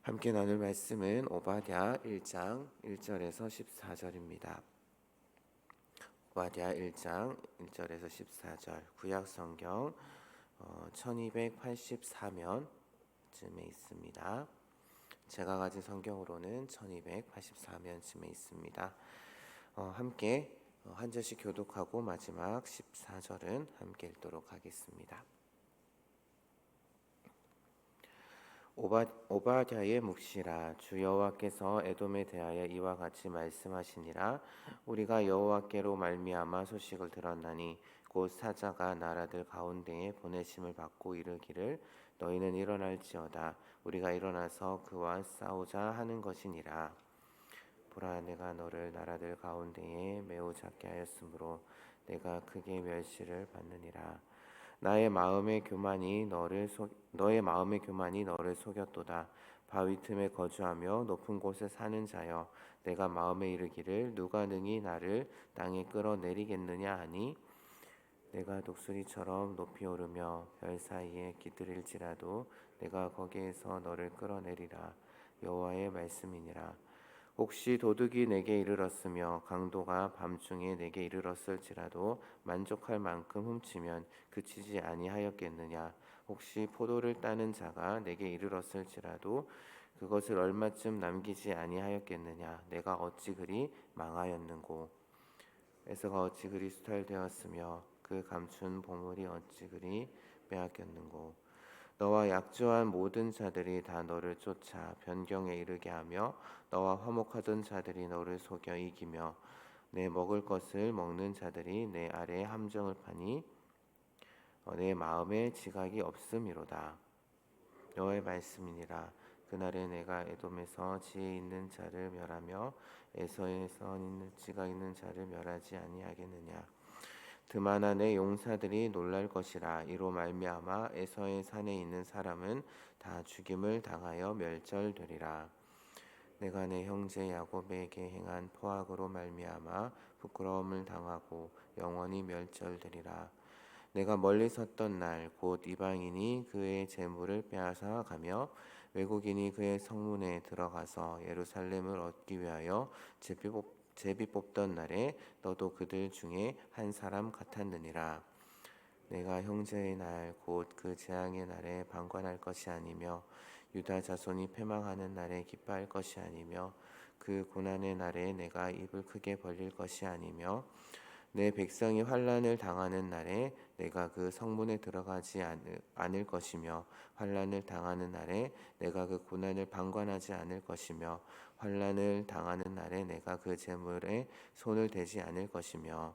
함께 나눌 말씀은 오바댜 1장 1절에서 14절입니다. 오바댜 1장 1절에서 14절 구약 성경 1284면쯤에 있습니다. 제가 가진 성경으로는 1284면쯤에 있습니다. 함께 한 절씩 교독하고 마지막 14절은 함께 읽도록 하겠습니다. 오바댜의 묵시라. 주 여호와께서 에돔에 대하여 이와 같이 말씀하시니라. 우리가 여호와께로 말미암아 소식을 들었나니 곧 사자가 나라들 가운데에 보내심을 받고 이르기를 너희는 일어날지어다. 우리가 일어나서 그와 싸우자 하는 것이니라. 보라, 내가 너를 나라들 가운데에 매우 작게 하였으므로 내가 크게 멸시를 받느니라. 너의 마음의 교만이 너를 속였도다. 바위 틈에 거주하며 높은 곳에 사는 자여, 내가 마음에 이르기를 누가 능히 나를 땅에 끌어내리겠느냐 하니, 내가 독수리처럼 높이 오르며 별 사이에 깃들일지라도 내가 거기에서 너를 끌어내리라. 여호와의 말씀이니라. 혹시 도둑이 내게 이르렀으며 강도가 밤중에 내게 이르렀을지라도 만족할 만큼 훔치면 그치지 아니하였겠느냐. 혹시 포도를 따는 자가 내게 이르렀을지라도 그것을 얼마쯤 남기지 아니하였겠느냐. 내가 어찌 그리 망하였는고. 에서가 어찌 그리 수탈되었으며 그 감춘 보물이 어찌 그리 빼앗겼는고. 너와 약조한 모든 자들이 다 너를 쫓아 변경에 이르게 하며 너와 화목하던 자들이 너를 속여 이기며 내 먹을 것을 먹는 자들이 내 아래에 함정을 파니 내 마음에 지각이 없음이로다. 여호와의 말씀이니라. 그날에 내가 에돔에서 지혜 있는 자를 멸하며 에서에서 지각 있는 자를 멸하지 아니하겠느냐. 드마나 내 용사들이 놀랄 것이라. 이로 말미암아 에서의 산에 있는 사람은 다 죽임을 당하여 멸절되리라. 내가 내 형제 야곱에게 행한 포악으로 말미암아 부끄러움을 당하고 영원히 멸절되리라. 내가 멀리 섰던 날 곧 이방인이 그의 재물을 빼앗아 가며 외국인이 그의 성문에 들어가서 예루살렘을 얻기 위하여 제비 뽑던 날에 너도 그들 중에 한 사람 같았느니라. 내가 형제의 날 곧 그 재앙의 날에 방관할 것이 아니며 유다 자손이 패망하는 날에 기뻐할 것이 아니며 그 고난의 날에 내가 입을 크게 벌릴 것이 아니며 내 백성이 환난을 당하는 날에 내가 그 성문에 들어가지 않을 것이며 환난을 당하는 날에 내가 그 고난을 방관하지 않을 것이며 환난을 당하는 날에 내가 그 재물에 손을 대지 않을 것이며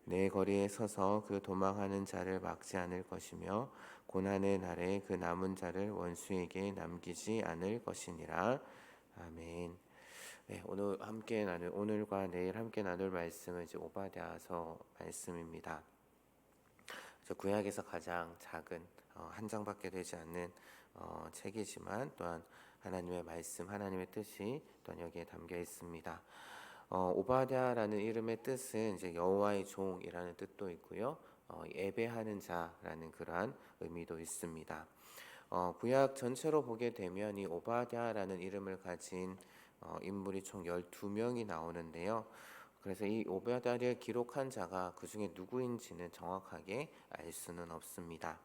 내 거리에 서서 그 도망하는 자를 막지 않을 것이며 고난의 날에 그 남은 자를 원수에게 남기지 않을 것이니라. 아멘. 네, 오늘과 내일 함께 나눌 말씀은 이제 오바댜서 말씀입니다. 구약에서 가장 작은 한 장밖에 되지 않는 책이지만 또한 하나님의 말씀, 하나님의 뜻이 또한 여기에 담겨 있습니다. 오바댜라는 이름의 뜻은 이제 여호와의 종이라는 뜻도 있고요. 예배하는 자라는 그러한 의미도 있습니다. 구약 전체로 보게 되면 이 오바댜라는 이름을 가진 인물이 총 12명이 나오는데요. 그래서 이 오바댜를 기록한 자가 그 중에 누구인지는 정확하게 알 수는 없습니다.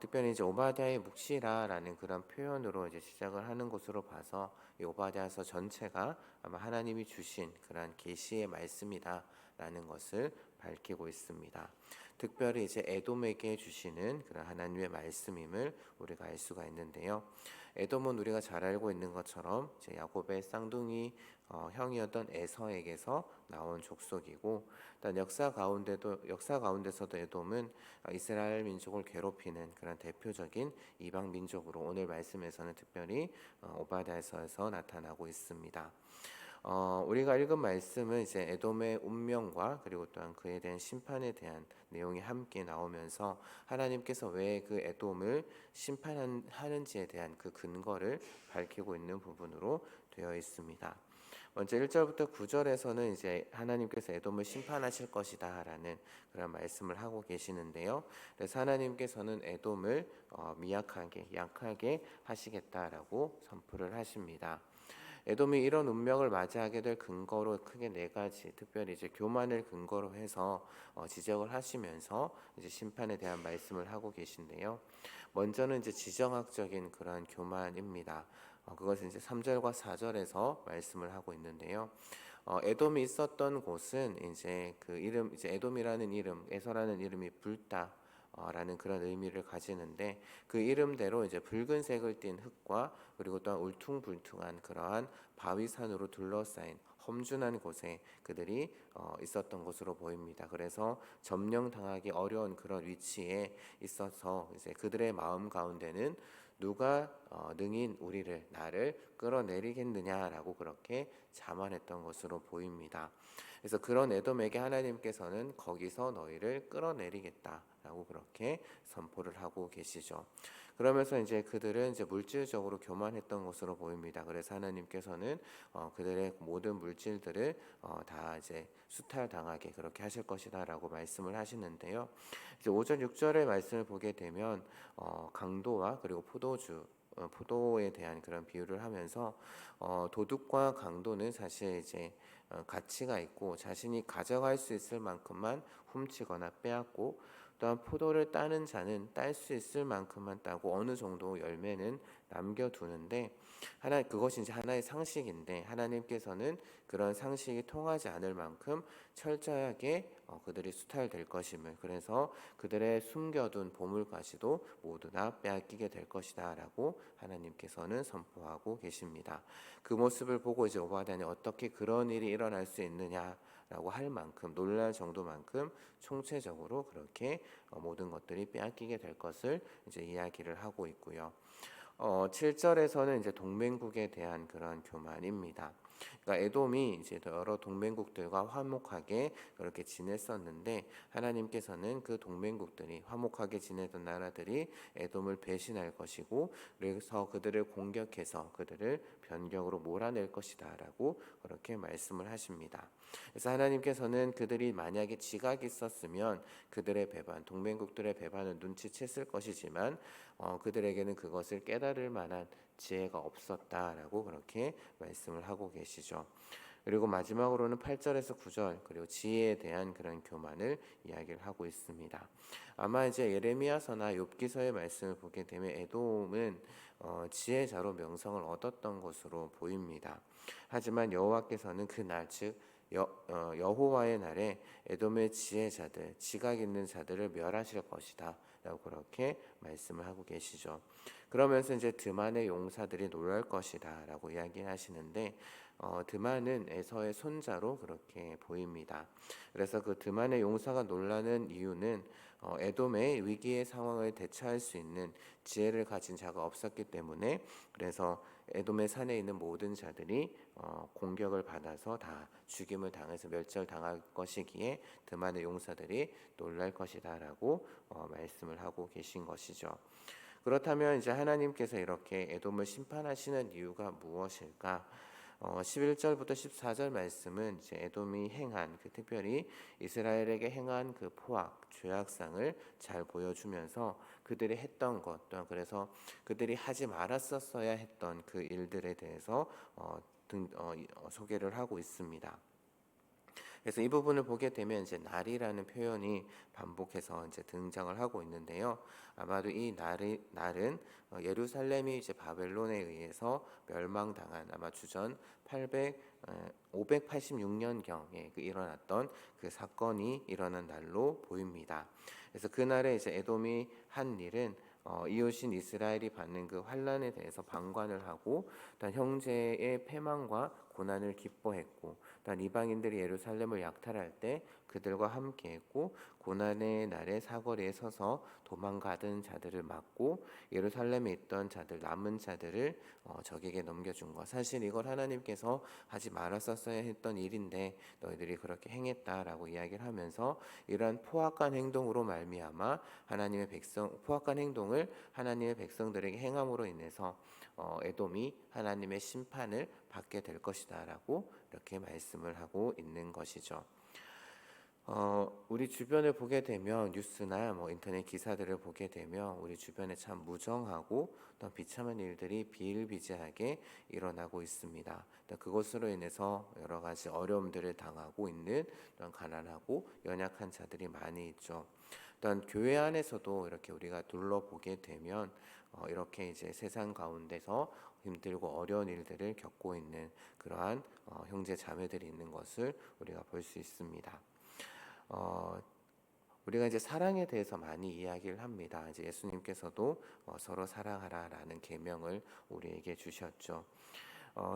특별히 이제 오바댜의 묵시라라는 그런 표현으로 이제 시작을 하는 것으로 봐서 이 오바댜서 전체가 아마 하나님이 주신 그런 계시의 말씀이다라는 것을 밝히고 있습니다. 특별히 이제 에돔에게 주시는 그런 하나님의 말씀임을 우리가 알 수가 있는데요. 에돔은 우리가 잘 알고 있는 것처럼 이제 야곱의 쌍둥이 형이었던 에서에게서 나온 족속이고, 일단 역사 가운데서도 에돔은 이스라엘 민족을 괴롭히는 그런 대표적인 이방 민족으로 오늘 말씀에서는 특별히 오바댜서에서 나타나고 있습니다. 우리가 읽은 말씀은 이제 에돔의 운명과 그리고 또한 그에 대한 심판에 대한 내용이 함께 나오면서 하나님께서 왜 그 에돔을 심판하는지에 대한 그 근거를 밝히고 있는 부분으로 되어 있습니다. 먼저 1절부터 9절에서는 이제 하나님께서 에돔을 심판하실 것이다라는 그런 말씀을 하고 계시는데요. 그래서 하나님께서는 에돔을 미약하게 약하게 하시겠다라고 선포를 하십니다. 에돔이 이런 운명을 맞이하게 될 근거로 크게 네 가지, 특별히 이제 교만을 근거로 해서 지적을 하시면서 이제 심판에 대한 말씀을 하고 계신데요. 먼저는 이제 지정학적인 그런 교만입니다. 그것은 이제 3절과 4절에서 말씀을 하고 있는데요. 에돔이 있었던 곳은 이제 그 이름 이제 에돔이라는 이름, 에서라는 이름이 불다 라는 그런 의미를 가지는데 그 이름대로 이제 붉은색을 띤 흙과 그리고 또한 울퉁불퉁한 그러한 바위산으로 둘러싸인 험준한 곳에 그들이 있었던 것으로 보입니다. 그래서 점령당하기 어려운 그런 위치에 있어서 이제 그들의 마음 가운데는 누가 능히 우리를 나를 끌어내리겠느냐라고 그렇게 자만했던 것으로 보입니다. 그래서 그런 에돔에게 하나님께서는 거기서 너희를 끌어내리겠다라고 그렇게 선포를 하고 계시죠. 그러면서 이제 그들은 이제 물질적으로 교만했던 것으로 보입니다. 그래서 하나님께서는 그들의 모든 물질들을 다 이제 수탈당하게 그렇게 하실 것이다라고 말씀을 하시는데요. 이제 5절 6절의 말씀을 보게 되면 강도와 그리고 포도에 대한 그런 비유를 하면서 도둑과 강도는 사실 이제 가치가 있고 자신이 가져갈 수 있을 만큼만 훔치거나 빼앗고 또한 포도를 따는 자는 딸 수 있을 만큼만 따고 어느 정도 열매는 남겨두는데 그것이 이제 하나의 상식인데 하나님께서는 그런 상식이 통하지 않을 만큼 철저하게 그들이 수탈될 것임을 그래서 그들의 숨겨둔 보물까지도 모두 다 빼앗기게 될 것이다라고 하나님께서는 선포하고 계십니다. 그 모습을 보고 이제 오바댜는 어떻게 그런 일이 일어날 수 있느냐라고 할 만큼 놀랄 정도만큼 총체적으로 그렇게 모든 것들이 빼앗기게 될 것을 이제 이야기를 하고 있고요. 7절에서는 이제 동맹국에 대한 그런 교만입니다. 그러니까 에돔이 이제 여러 동맹국들과 화목하게 그렇게 지냈었는데 하나님께서는 그 동맹국들이 화목하게 지내던 나라들이 에돔을 배신할 것이고 그래서 그들을 공격해서 그들을 변경으로 몰아낼 것이다라고 그렇게 말씀을 하십니다. 그래서 하나님께서는 그들이 만약에 지각이 있었으면 그들의 배반, 동맹국들의 배반을 눈치챘을 것이지만 그들에게는 그것을 깨달을 만한 지혜가 없었다라고 그렇게 말씀을 하고 계시죠. 그리고 마지막으로는 8절에서 9절 그리고 지혜에 대한 그런 교만을 이야기를 하고 있습니다. 아마 이제 예레미야서나 욥기서의 말씀을 보게 되면 에돔은 지혜자로 명성을 얻었던 것으로 보입니다. 하지만 여호와께서는 그날 즉 여호와의 날에 에돔의 지혜자들, 지각 있는 자들을 멸하실 것이다. 라고 그렇게 말씀을 하고 계시죠. 그러면서 이제 드만의 용사들이 놀랄 것이다 라고 이야기하시는데 드만은 에서의 손자로 그렇게 보입니다. 그래서 그 드만의 용사가 놀라는 이유는 에돔의 위기의 상황을 대처할 수 있는 지혜를 가진 자가 없었기 때문에 그래서 에돔의 산에 있는 모든 자들이 공격을 받아서 다 죽임을 당해서 멸절당할 것이기에 드만의 용사들이 놀랄 것이다라고 말씀을 하고 계신 것이죠. 그렇다면 이제 하나님께서 이렇게 에돔을 심판하시는 이유가 무엇일까? 11절부터 14절 말씀은 이제 에돔이 행한 특별히 이스라엘에게 행한 그 포악, 죄악상을 잘 보여주면서 그들이 했던 것 또한 그래서 그들이 하지 말았었어야 했던 그 일들에 대해서 소개를 하고 있습니다. 그래서 이 부분을 보게 되면 이제 날이라는 표현이 반복해서 이제 등장을 하고 있는데요. 아마도 이 날은 예루살렘이 이제 바벨론에 의해서 멸망당한 아마 주전 586년경에 일어났던 그 사건이 일어난 날로 보입니다. 그래서 그날에 이제 에돔이 한 일은 이웃인 이스라엘이 받는 그 환난에 대해서 방관을 하고 또 형제의 패망과 고난을 기뻐했고 또 이방인들이 예루살렘을 약탈할 때 그들과 함께했고 고난의 날에 사거리에 서서 도망가던 자들을 막고 예루살렘에 있던 자들 남은 자들을 적에게 넘겨준 것 사실 이걸 하나님께서 하지 말았었어야 했던 일인데 너희들이 그렇게 행했다라고 이야기를 하면서 이러한 포악한 행동으로 말미암아 하나님의 백성 포악한 행동을 하나님의 백성들에게 행함으로 인해서 에돔이 하나님의 심판을 받게 될 것이다라고 이렇게 말씀을 하고 있는 것이죠. 우리 주변을 보게 되면 뉴스나 인터넷 기사들을 보게 되면 우리 주변에 참 무정하고 또 비참한 일들이 비일비재하게 일어나고 있습니다. 그것으로 인해서 여러 가지 어려움들을 당하고 있는 그런 가난하고 연약한 자들이 많이 있죠. 또한 교회 안에서도 이렇게 우리가 둘러보게 되면 이렇게 이제 세상 가운데서 힘들고 어려운 일들을 겪고 있는 그러한 형제 자매들이 있는 것을 우리가 볼 수 있습니다. 우리가 이제 사랑에 대해서 많이 이야기를 합니다. 이제 예수님께서도 서로 사랑하라라는 계명을 우리에게 주셨죠.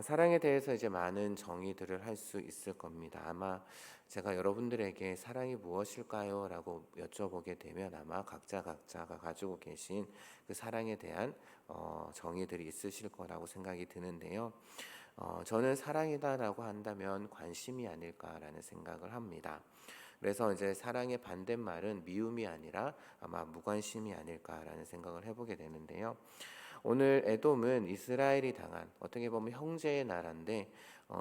사랑에 대해서 이제 많은 정의들을 할 수 있을 겁니다. 아마 제가 여러분들에게 사랑이 무엇일까요? 라고 여쭤보게 되면 아마 각자가 가지고 계신 그 사랑에 대한 정의들이 있으실 거라고 생각이 드는데요. 저는 사랑이다라고 한다면 관심이 아닐까라는 생각을 합니다. 그래서 이제 사랑의 반대말은 미움이 아니라 아마 무관심이 아닐까라는 생각을 해보게 되는데요. 오늘 에돔은 이스라엘이 당한 어떻게 보면 형제의 나라인데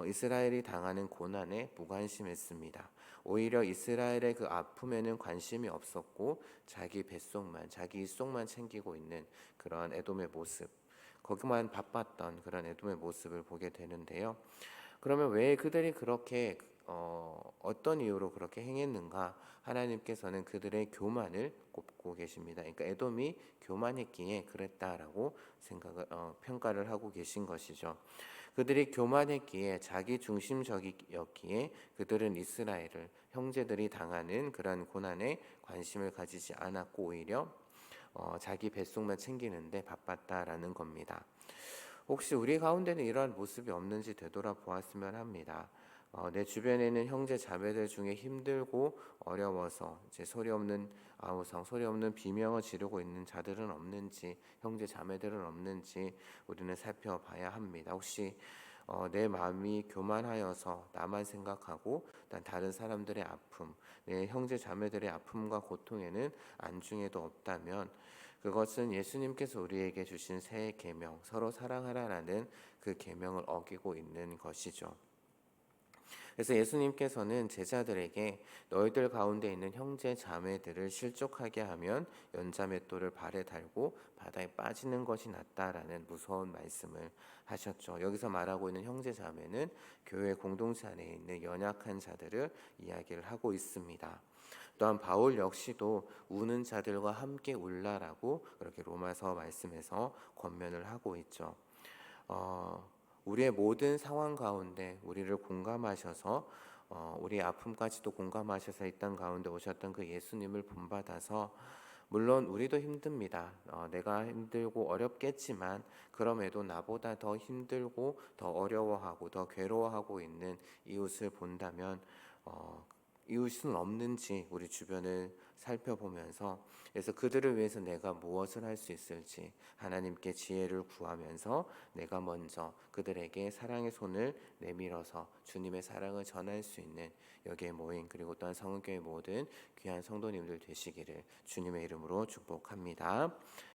이스라엘이 당하는 고난에 무관심했습니다. 오히려 이스라엘의 그 아픔에는 관심이 없었고 자기 뱃속만 자기 입속만 챙기고 있는 그런 에돔의 모습, 거기만 바빴던 그런 에돔의 모습을 보게 되는데요. 그러면 왜 그들이 그렇게 어떤 이유로 그렇게 행했는가? 하나님께서는 그들의 교만을 꼽고 계십니다. 그러니까 에돔이 교만했기에 그랬다라고 평가를 하고 계신 것이죠. 그들이 교만했기에 자기 중심적이었기에 그들은 이스라엘을 형제들이 당하는 그러한 고난에 관심을 가지지 않았고 오히려 자기 뱃속만 챙기는데 바빴다라는 겁니다. 혹시 우리 가운데는 이러한 모습이 없는지 되돌아보았으면 합니다. 내 주변에는 형제 자매들 중에 힘들고 어려워서 이제 소리 없는 아우성, 소리 없는 비명을 지르고 있는 자들은 없는지, 형제 자매들은 없는지 우리는 살펴봐야 합니다. 혹시 내 마음이 교만하여서 나만 생각하고 다른 사람들의 아픔, 내 형제 자매들의 아픔과 고통에는 안중에도 없다면 그것은 예수님께서 우리에게 주신 새 계명, 서로 사랑하라라는 그 계명을 어기고 있는 것이죠. 그래서 예수님께서는 제자들에게 너희들 가운데 있는 형제 자매들을 실족하게 하면 연자맷돌을 발에 달고 바다에 빠지는 것이 낫다라는 무서운 말씀을 하셨죠. 여기서 말하고 있는 형제 자매는 교회 공동체 안에 있는 연약한 자들을 이야기를 하고 있습니다. 또한 바울 역시도 우는 자들과 함께 울라라고 그렇게 로마서 말씀에서 권면을 하고 있죠. 우리의 모든 상황 가운데 우리를 공감하셔서 우리의 아픔까지도 공감하셔서 이 땅 가운데 오셨던 그 예수님을 본받아서 물론 우리도 힘듭니다. 내가 힘들고 어렵겠지만 그럼에도 나보다 더 힘들고 더 어려워하고 더 괴로워하고 있는 이웃을 본다면 이웃은 없는지 우리 주변을 살펴보면서 그래서 그들을 위해서 내가 무엇을 할 수 있을지 하나님께 지혜를 구하면서 내가 먼저 그들에게 사랑의 손을 내밀어서 주님의 사랑을 전할 수 있는 여기에 모인 그리고 또한 성은교회 모든 귀한 성도님들 되시기를 주님의 이름으로 축복합니다.